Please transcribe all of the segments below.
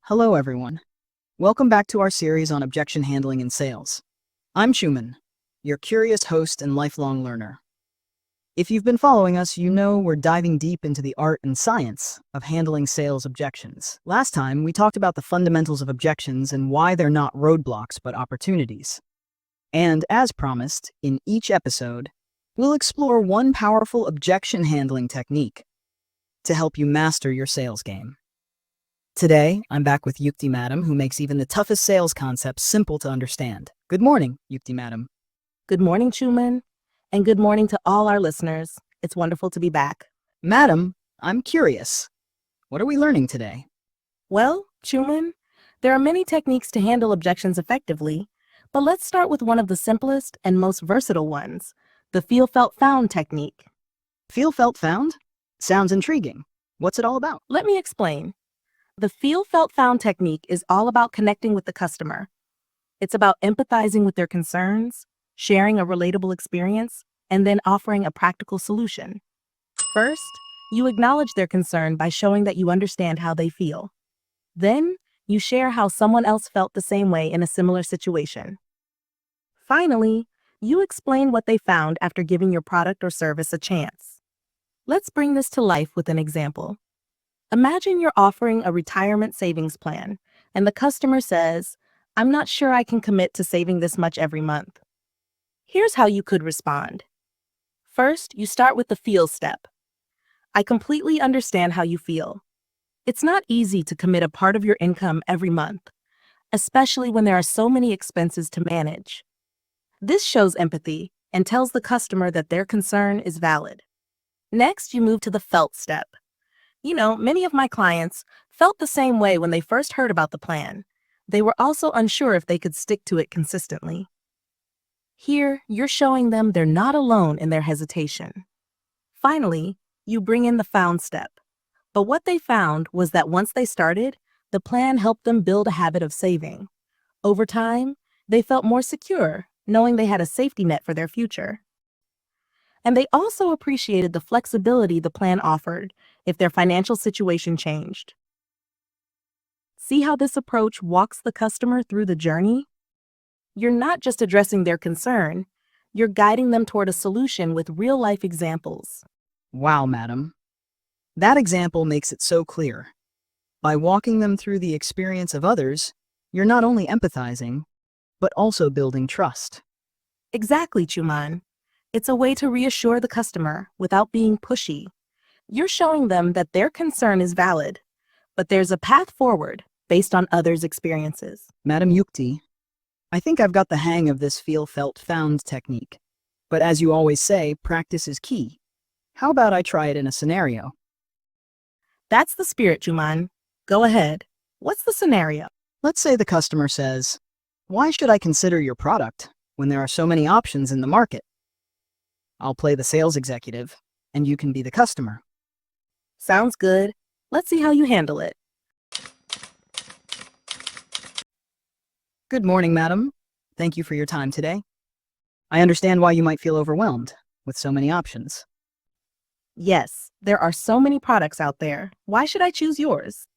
Hello, everyone. Welcome back to our series on objection handling in sales. I'm Schumann, your curious host and lifelong learner. If you've been following us, you know we're diving deep into the art and science of handling sales objections. Last time, we talked about the fundamentals of objections and why they're not roadblocks but opportunities. And as promised, in each episode, we'll explore one powerful objection handling technique to help you master your sales game. Today, I'm back with Yukti Madam, who makes even the toughest sales concepts simple to understand. Good morning, Yukti Madam. Good morning, Schumann, and good morning to all our listeners. It's wonderful to be back. Madam, I'm curious. What are we learning today? Well, Schumann, there are many techniques to handle objections effectively, but let's start with one of the simplest and most versatile ones, the feel, felt, found technique. Feel, felt, found? Sounds intriguing. What's it all about? Let me explain. The feel, felt, found technique is all about connecting with the customer. It's about empathizing with their concerns, sharing a relatable experience, and then offering a practical solution. First, you acknowledge their concern by showing that you understand how they feel. Then, you share how someone else felt the same way in a similar situation. Finally, you explain what they found after giving your product or service a chance. Let's bring this to life with an example. Imagine you're offering a retirement savings plan, and the customer says, "I'm not sure I can commit to saving this much every month." Here's how you could respond. First, you start with the feel step. I completely understand how you feel. It's not easy to commit a part of your income every month, especially when there are so many expenses to manage. This shows empathy and tells the customer that their concern is valid. Next, you move to the felt step. Many of my clients felt the same way when they first heard about the plan. They were also unsure if they could stick to it consistently. Here, you're showing them they're not alone in their hesitation. Finally, you bring in the found step. But what they found was that once they started, the plan helped them build a habit of saving. Over time, they felt more secure, knowing they had a safety net for their future. And they also appreciated the flexibility the plan offered if their financial situation changed. See how this approach walks the customer through the journey? You're not just addressing their concern, you're guiding them toward a solution with real-life examples. Wow, madam. That example makes it so clear. By walking them through the experience of others, you're not only empathizing, but also building trust. Exactly, Chuman. It's a way to reassure the customer without being pushy. You're showing them that their concern is valid, but there's a path forward based on others' experiences. Madam Yukti, I think I've got the hang of this feel, felt, found technique. But as you always say, practice is key. How about I try it in a scenario? That's the spirit, Chuman. Go ahead. What's the scenario? Let's say the customer says, "Why should I consider your product when there are so many options in the market?" I'll play the sales executive, and you can be the customer. Sounds good. Let's see how you handle it. Good morning, madam. Thank you for your time today. I understand why you might feel overwhelmed with so many options. Yes, there are so many products out there. Why should I choose yours?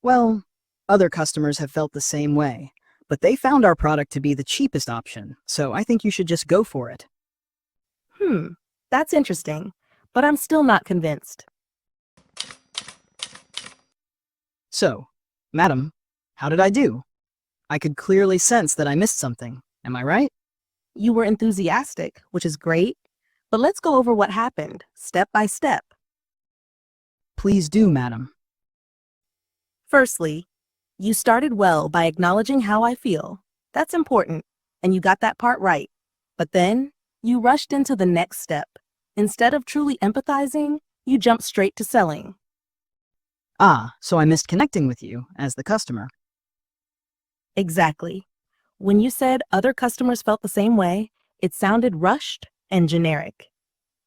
Well, other customers have felt the same way, but they found our product to be the cheapest option, so I think you should just go for it. That's interesting, but I'm still not convinced. So, madam, how did I do? I could clearly sense that I missed something. Am I right? You were enthusiastic, which is great, but let's go over what happened, step by step. Please do, madam. Firstly, you started well by acknowledging how I feel. That's important, and you got that part right. But then, you rushed into the next step. Instead of truly empathizing, you jumped straight to selling. So I missed connecting with you as the customer. Exactly. When you said other customers felt the same way, it sounded rushed and generic.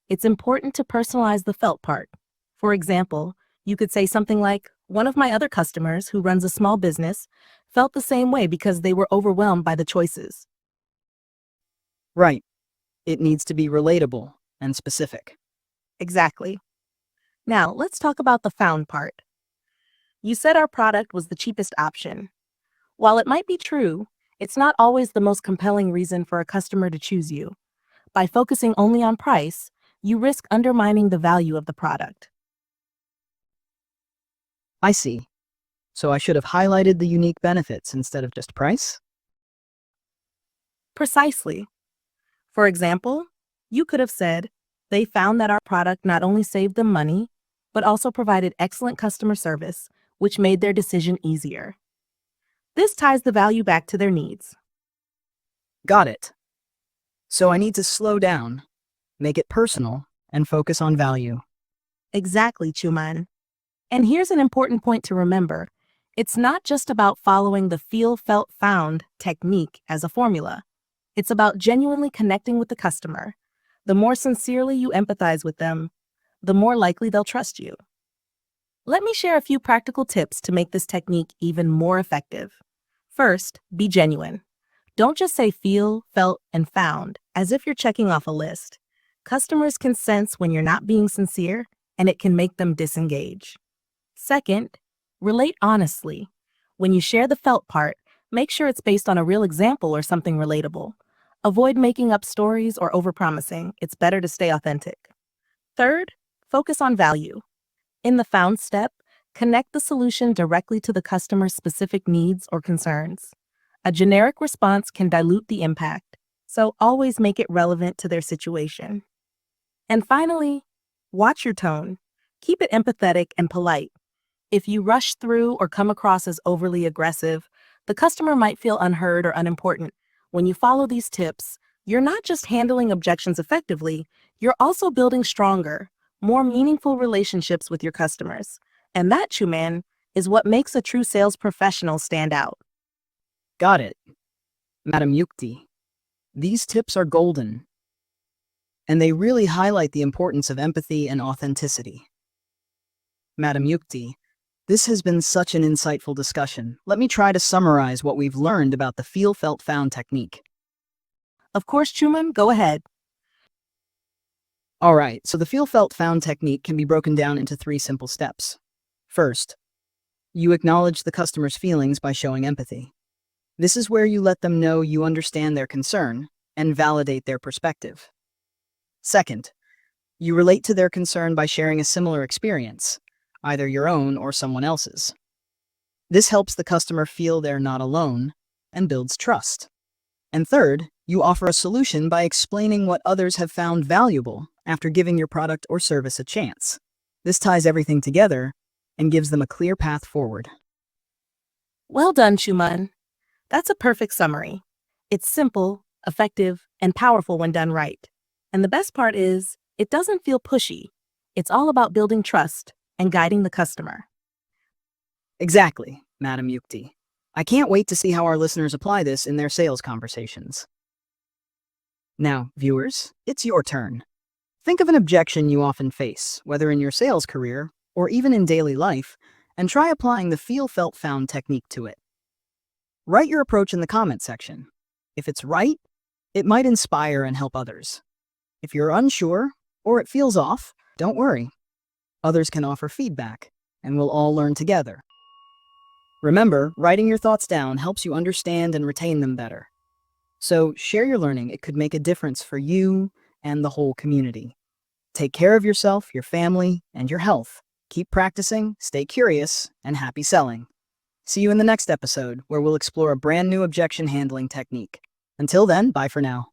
It's important to personalize the felt part. For example, you could say something like, "One of my other customers who runs a small business felt the same way because they were overwhelmed by the choices." Right. It needs to be relatable and specific. Exactly. Now, let's talk about the found part. You said our product was the cheapest option. While it might be true, it's not always the most compelling reason for a customer to choose you. By focusing only on price, you risk undermining the value of the product. I see. So I should have highlighted the unique benefits instead of just price? Precisely. For example, you could have said, they found that our product not only saved them money, but also provided excellent customer service, which made their decision easier. This ties the value back to their needs. Got it. So I need to slow down, make it personal, and focus on value. Exactly, Chuman. And here's an important point to remember. It's not just about following the feel, felt, found technique as a formula. It's about genuinely connecting with the customer. The more sincerely you empathize with them, the more likely they'll trust you. Let me share a few practical tips to make this technique even more effective. First, be genuine. Don't just say feel, felt, and found as if you're checking off a list. Customers can sense when you're not being sincere, and it can make them disengage. Second, relate honestly. When you share the felt part, make sure it's based on a real example or something relatable. Avoid making up stories or overpromising. It's better to stay authentic. Third, focus on value. In the found step, connect the solution directly to the customer's specific needs or concerns. A generic response can dilute the impact, so always make it relevant to their situation. And finally, watch your tone. Keep it empathetic and polite. If you rush through or come across as overly aggressive, the customer might feel unheard or unimportant. When you follow these tips, you're not just handling objections effectively, you're also building stronger, more meaningful relationships with your customers. And that, Chuman, is what makes a true sales professional stand out. Got it. Madam Yukti, these tips are golden, and they really highlight the importance of empathy and authenticity. Madam Yukti, this has been such an insightful discussion. Let me try to summarize what we've learned about the feel, felt, found technique. Of course, Chuman, go ahead. All right, so the feel, felt, found technique can be broken down into 3 simple steps. First, you acknowledge the customer's feelings by showing empathy. This is where you let them know you understand their concern and validate their perspective. Second, you relate to their concern by sharing a similar experience, either your own or someone else's. This helps the customer feel they're not alone and builds trust. And third, you offer a solution by explaining what others have found valuable after giving your product or service a chance. This ties everything together and gives them a clear path forward. Well done, Chuman. That's a perfect summary. It's simple, effective, and powerful when done right. And the best part is, it doesn't feel pushy. It's all about building trust and guiding the customer. Exactly, Madam Yukti. I can't wait to see how our listeners apply this in their sales conversations. Now, viewers, it's your turn. Think of an objection you often face, whether in your sales career or even in daily life, and try applying the feel, felt, found technique to it. Write your approach in the comment section. If it's right, it might inspire and help others. If you're unsure or it feels off, don't worry. Others can offer feedback, and we'll all learn together. Remember, writing your thoughts down helps you understand and retain them better. So share your learning. It could make a difference for you and the whole community. Take care of yourself, your family, and your health. Keep practicing, stay curious, and happy selling. See you in the next episode, where we'll explore a brand new objection handling technique. Until then, bye for now.